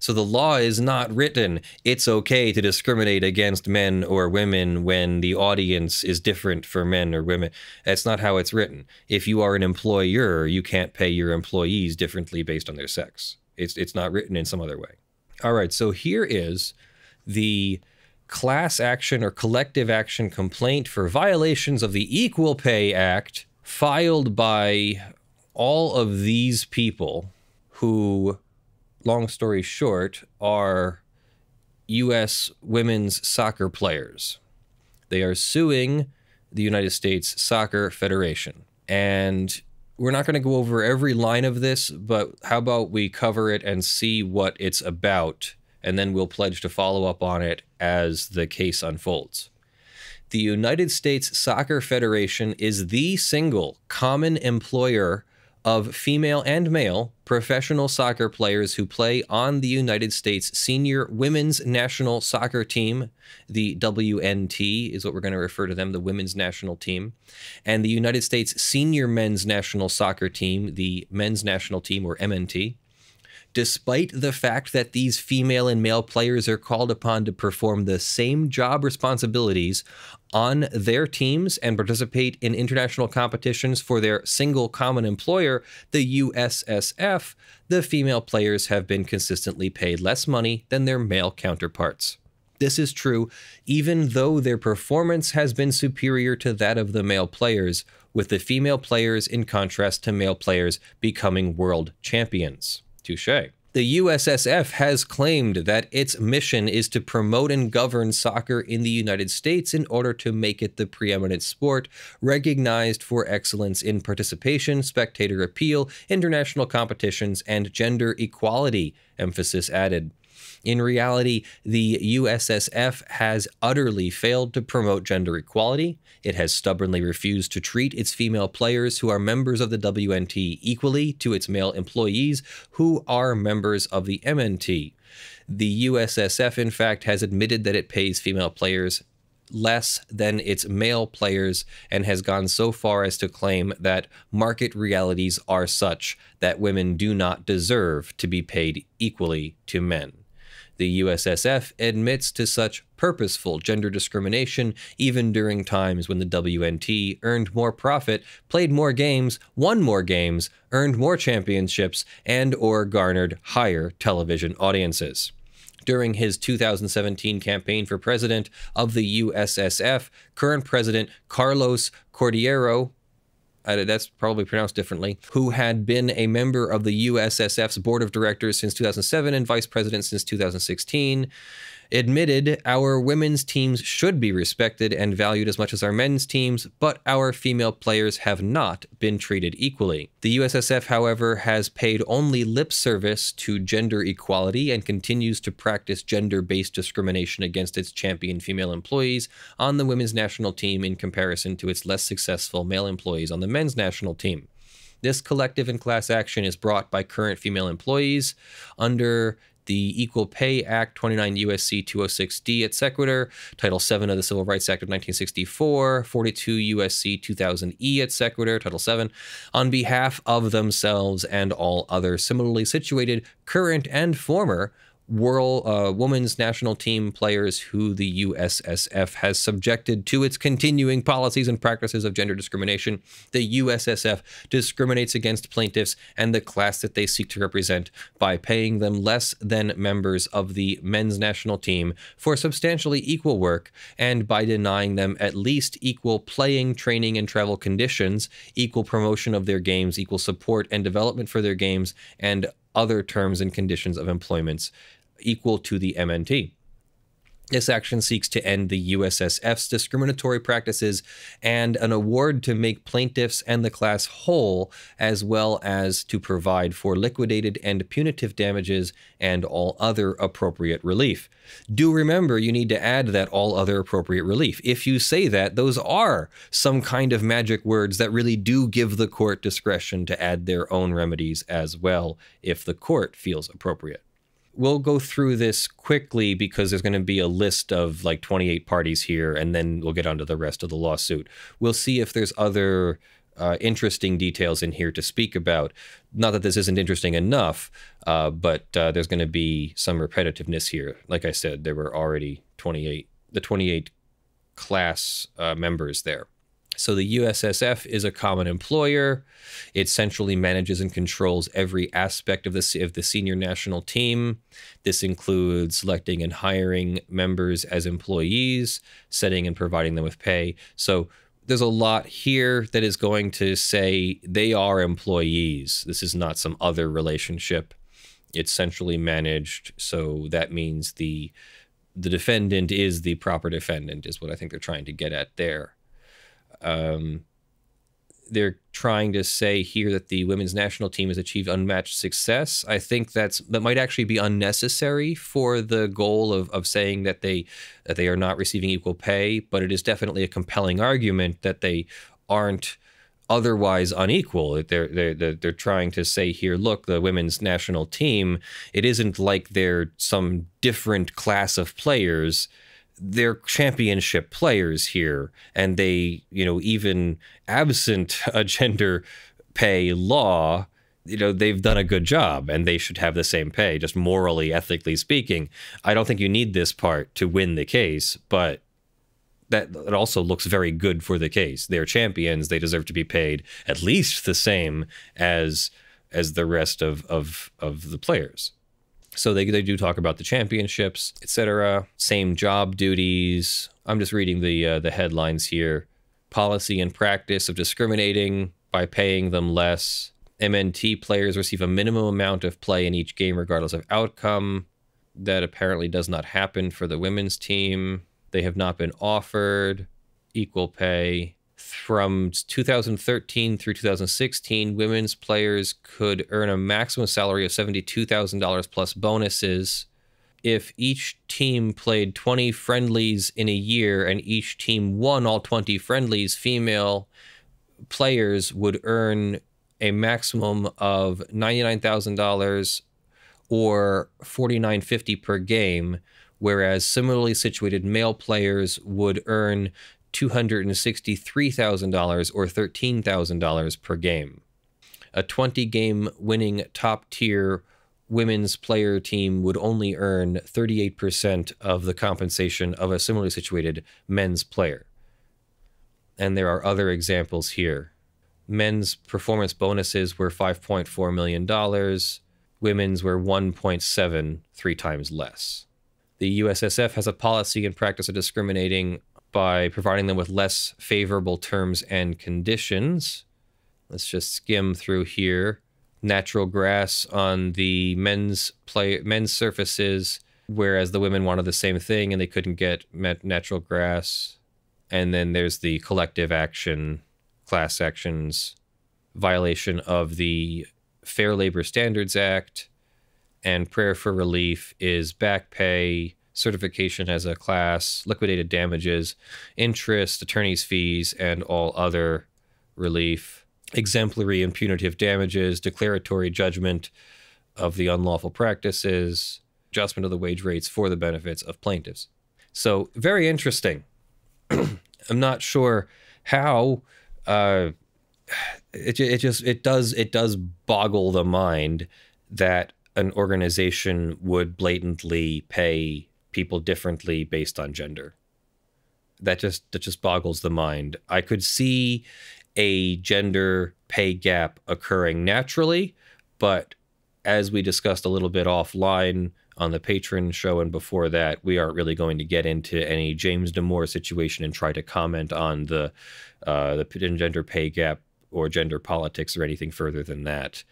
So the law is not written. It's okay to discriminate against men or women when the audience is different for men or women. That's not how it's written. If you are an employer, you can't pay your employees differently based on their sex. It's not written in some other way. All right, so here is the class action or collective action complaint for violations of the Equal Pay Act filed by all of these people who, long story short, are U.S. women's soccer players. They are suing the United States Soccer Federation. And we're not going to go over every line of this, but how about we cover it and see what it's about, and then we'll pledge to follow up on it as the case unfolds. The United States Soccer Federation is the single common employer of female and male professional soccer players who play on the United States Senior Women's National Soccer Team. The WNT is what we're going to refer to them, the Women's National Team. And the United States Senior Men's National Soccer Team, the Men's National Team, or MNT. Despite the fact that these female and male players are called upon to perform the same job responsibilities on their teams and participate in international competitions for their single common employer, the USSF, the female players have been consistently paid less money than their male counterparts. This is true even though their performance has been superior to that of the male players, with the female players in contrast to male players becoming world champions. Touché. The USSF has claimed that its mission is to promote and govern soccer in the United States in order to make it the preeminent sport, recognized for excellence in participation, spectator appeal, international competitions, and gender equality, emphasis added. In reality, the USSF has utterly failed to promote gender equality. It has stubbornly refused to treat its female players who are members of the WNT equally to its male employees who are members of the MNT. The USSF, in fact, has admitted that it pays female players less than its male players and has gone so far as to claim that market realities are such that women do not deserve to be paid equally to men. The USSF admits to such purposeful gender discrimination even during times when the WNT earned more profit, played more games, won more games, earned more championships, and/or garnered higher television audiences. During his 2017 campaign for president of the USSF, current President Carlos Cordero, that's probably pronounced differently, who had been a member of the USSF's board of directors since 2007 and vice president since 2016, admitted our women's teams should be respected and valued as much as our men's teams, but our female players have not been treated equally. The USSF, however, has paid only lip service to gender equality and continues to practice gender-based discrimination against its champion female employees on the women's national team in comparison to its less successful male employees on the men's national team. This collective and class action is brought by current female employees under the Equal Pay Act, 29 U.S.C. 206D et sequitur, Title VII of the Civil Rights Act of 1964, 42 U.S.C. 2000E et sequitur, Title VII, on behalf of themselves and all other similarly situated current and former women's national team players who the USSF has subjected to its continuing policies and practices of gender discrimination. The USSF discriminates against plaintiffs and the class that they seek to represent by paying them less than members of the men's national team for substantially equal work, and by denying them at least equal playing, training, and travel conditions, equal promotion of their games, equal support and development for their games, and other terms and conditions of employment equal to the MNT. This action seeks to end the USSF's discriminatory practices and an award to make plaintiffs and the class whole, as well as to provide for liquidated and punitive damages and all other appropriate relief. Do remember, you need to add that all other appropriate relief. If you say that, those are some kind of magic words that really do give the court discretion to add their own remedies as well, if the court feels appropriate. We'll go through this quickly because there's going to be a list of like 28 parties here, and then we'll get onto the rest of the lawsuit. We'll see if there's other interesting details in here to speak about. Not that this isn't interesting enough, but there's going to be some repetitiveness here. Like I said, there were already 28 class members there. So the USSF is a common employer. It centrally manages and controls every aspect of the senior national team. This includes selecting and hiring members as employees, setting and providing them with pay. So there's a lot here that is going to say they are employees. This is not some other relationship. It's centrally managed, so that means the defendant is the proper defendant, is what I think they're trying to get at there. They're trying to say here that the women's national team has achieved unmatched success. I think that might actually be unnecessary for the goal of saying that they are not receiving equal pay, but it is definitely a compelling argument that they aren't otherwise unequal. They're trying to say here, look, the women's national team, it isn't like they're some different class of players. They're championship players here, and they, even absent a gender pay law, they've done a good job, and they should have the same pay, just morally, ethically speaking. I don't think you need this part to win the case, but that it also looks very good for the case. They're champions. They deserve to be paid at least the same as the rest of the players. So they do talk about the championships, etc. Same job duties. I'm just reading the headlines here. Policy and practice of discriminating by paying them less. MNT players receive a minimum amount of play in each game regardless of outcome. That apparently does not happen for the women's team. They have not been offered equal pay. From 2013 through 2016, women's players could earn a maximum salary of $72,000 plus bonuses. If each team played 20 friendlies in a year and each team won all 20 friendlies, female players would earn a maximum of $99,000 or $49.50 per game, whereas similarly situated male players would earn $263,000 or $13,000 per game. A 20-game winning top-tier women's player team would only earn 38% of the compensation of a similarly situated men's player. And there are other examples here. Men's performance bonuses were $5.4 million. Women's were 1.7, 3 times less. The USSF has a policy and practice of discriminating by providing them with less favorable terms and conditions. Let's just skim through here. Natural grass on the men's surfaces, whereas the women wanted the same thing and they couldn't get natural grass. And then there's the collective action, class actions, violation of the Fair Labor Standards Act, and prayer for relief is back pay, certification as a class, liquidated damages, interest, attorney's fees, and all other relief, exemplary and punitive damages, declaratory judgment of the unlawful practices, adjustment of the wage rates for the benefits of plaintiffs. So very interesting. I'm not sure how it does boggle the mind that an organization would blatantly pay people differently based on gender. That just boggles the mind. I could see a gender pay gap occurring naturally, but as we discussed a little bit offline on the Patreon show and before that, we aren't really going to get into any James Damore situation and try to comment on the gender pay gap or gender politics or anything further than that.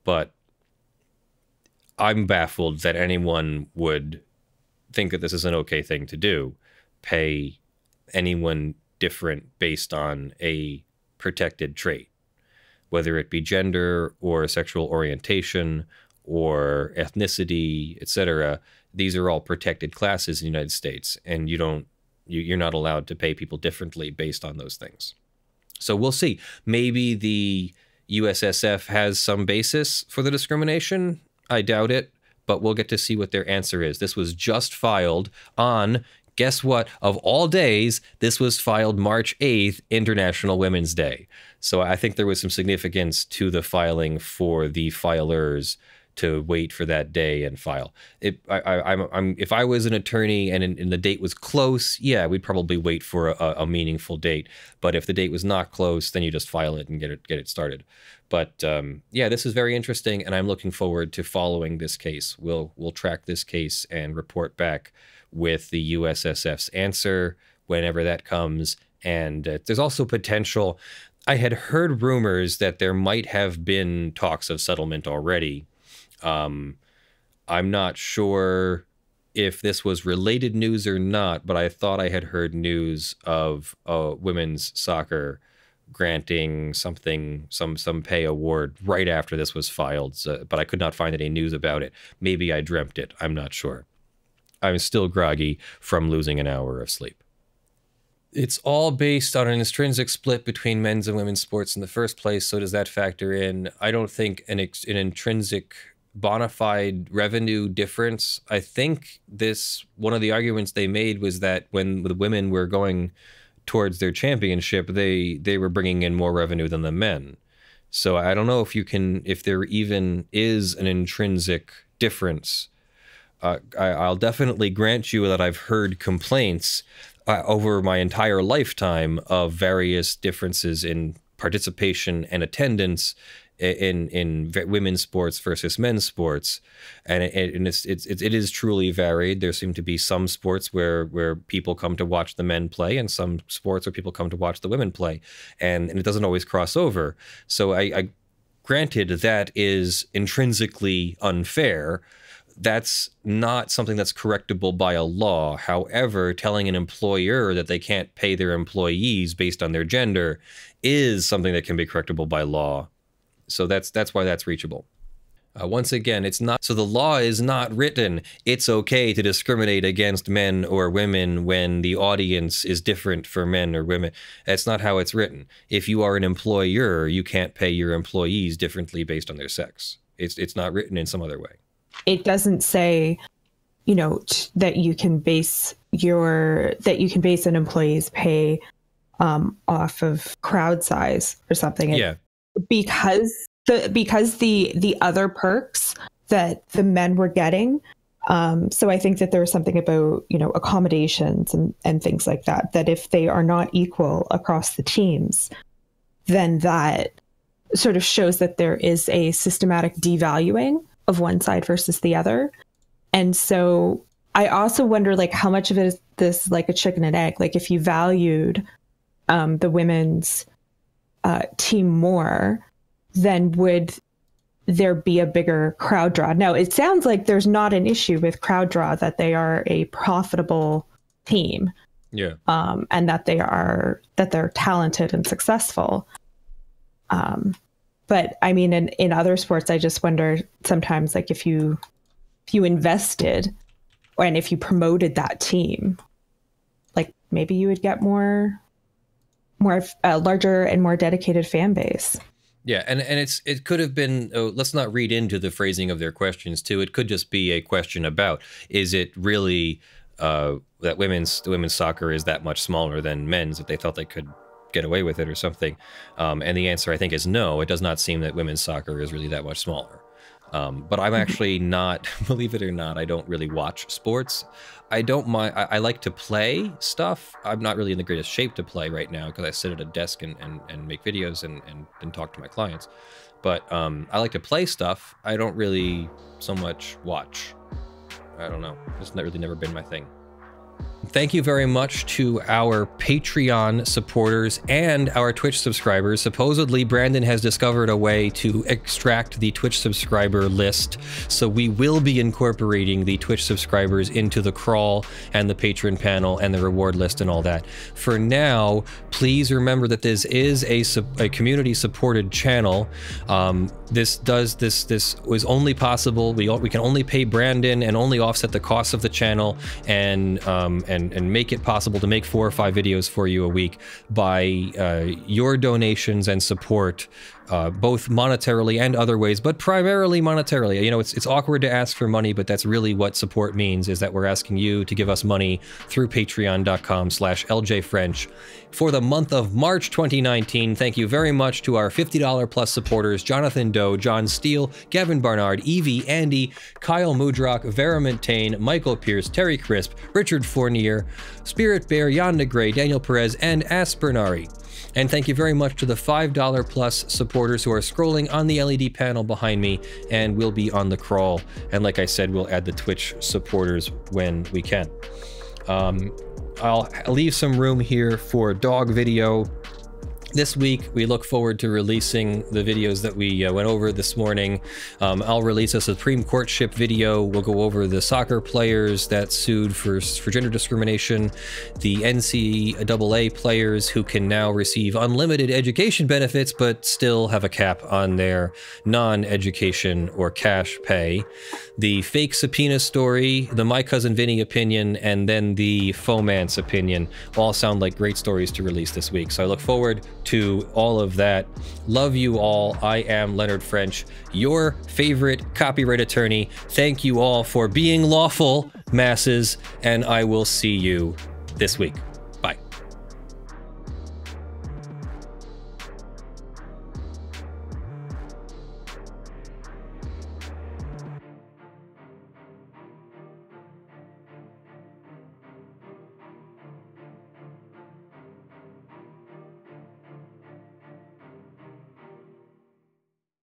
But I'm baffled that anyone would think that this is an okay thing to do, pay anyone different based on a protected trait, whether it be gender or sexual orientation or ethnicity, etc. These are all protected classes in the United States, and you're not allowed to pay people differently based on those things. So we'll see. Maybe the USSF has some basis for the discrimination. I doubt it, but we'll get to see what their answer is. This was just filed on guess what? Of all days, this was filed March 8th, International Women's Day. So I think there was some significance to the filing for the filers to wait for that day and file. If I was an attorney and the date was close, yeah, we'd probably wait for a meaningful date. But if the date was not close, then you just file it and get it started. But yeah, this is very interesting, and I'm looking forward to following this case. We'll track this case and report back with the USSF's answer whenever that comes. And there's also potential. I had heard rumors that there might have been talks of settlement already. I'm not sure if this was related news or not, but I thought I had heard news of women's soccer granting something, some pay award right after this was filed, but I could not find any news about it. Maybe I dreamt it. I'm not sure. I'm still groggy from losing an hour of sleep. It's all based on an intrinsic split between men's and women's sports in the first place, so does that factor in? I don't think an intrinsic bona fide revenue difference. I think one of the arguments they made was that when the women were going towards their championship, they were bringing in more revenue than the men. So I don't know if there even is an intrinsic difference. I'll definitely grant you that I've heard complaints over my entire lifetime of various differences in participation and attendance in women's sports versus men's sports, and it is truly varied. There seem to be some sports where people come to watch the men play, and some sports where people come to watch the women play, and it doesn't always cross over. So I granted that is intrinsically unfair. That's not something that's correctable by a law. However, telling an employer that they can't pay their employees based on their gender is something that can be correctable by law. So that's why that's reachable. Once again, it's not, so the law is not written, it's okay to discriminate against men or women when the audience is different for men or women. That's not how it's written. If you are an employer, you can't pay your employees differently based on their sex. It's not written in some other way. It doesn't say, you know, that you can base an employee's pay off of crowd size or something. Yeah. Because the other perks that the men were getting. So I think that there was something about, you know, accommodations and things like that, that if they are not equal across the teams, then that sort of shows that there is a systematic devaluing of one side versus the other. And so I also wonder, like, how much of it is this like a chicken and egg? Like, if you valued the women's team more, then would there be a bigger crowd draw? Now, it sounds like there's not an issue with crowd draw, that they are a profitable team. Yeah. And that they're talented and successful. But I mean, in other sports, I just wonder sometimes, like, if you invested and if you promoted that team, like, maybe you would get more larger and more dedicated fan base. Yeah, and it could have been, let's not read into the phrasing of their questions too. It could just be a question about, is it really that women's soccer is that much smaller than men's, that they thought they could get away with it or something? And the answer, I think, is no. It does not seem that women's soccer is really that much smaller. But I'm actually not, believe it or not, I don't really watch sports. I don't mind. I like to play stuff. I'm not really in the greatest shape to play right now because I sit at a desk and make videos and talk to my clients. But I like to play stuff. I don't really so much watch. I don't know. It's really never been my thing. Thank you very much to our Patreon supporters and our Twitch subscribers. Supposedly, Brandon has discovered a way to extract the Twitch subscriber list, so we will be incorporating the Twitch subscribers into the crawl and the patron panel and the reward list and all that. For now, please remember that this is a community-supported channel. This was only possible. We can only pay Brandon and only offset the costs of the channel and make it possible to make 4 or 5 videos for you a week by your donations and support both monetarily and other ways, but primarily monetarily. You know, it's awkward to ask for money, but that's really what support means, is that we're asking you to give us money through patreon.com/LJFrench for the month of March 2019. Thank you very much to our $50 plus supporters: Jonathan Doe, John Steele, Gavin Barnard, Evie, Andy, Kyle Mudrock, Vera Montaigne, Michael Pierce, Terry Crisp, Richard Fournier, Spirit Bear, Yanda Gray, Daniel Perez, and Aspernari. And thank you very much to the $5 plus supporters who are scrolling on the LED panel behind me and will be on the crawl. And like I said, we'll add the Twitch supporters when we can. I'll leave some room here for dog video. This week, we look forward to releasing the videos that we went over this morning. I'll release a Supreme Courtship video. We'll go over the soccer players that sued for gender discrimination, the NCAA players who can now receive unlimited education benefits but still have a cap on their non-education or cash pay, the fake subpoena story, the My Cousin Vinny opinion, and then the Fomance opinion. All sound like great stories to release this week, so I look forward to all of that. Love you all. I am Leonard French, your favorite copyright attorney. Thank you all for being lawful, masses, and I will see you this week.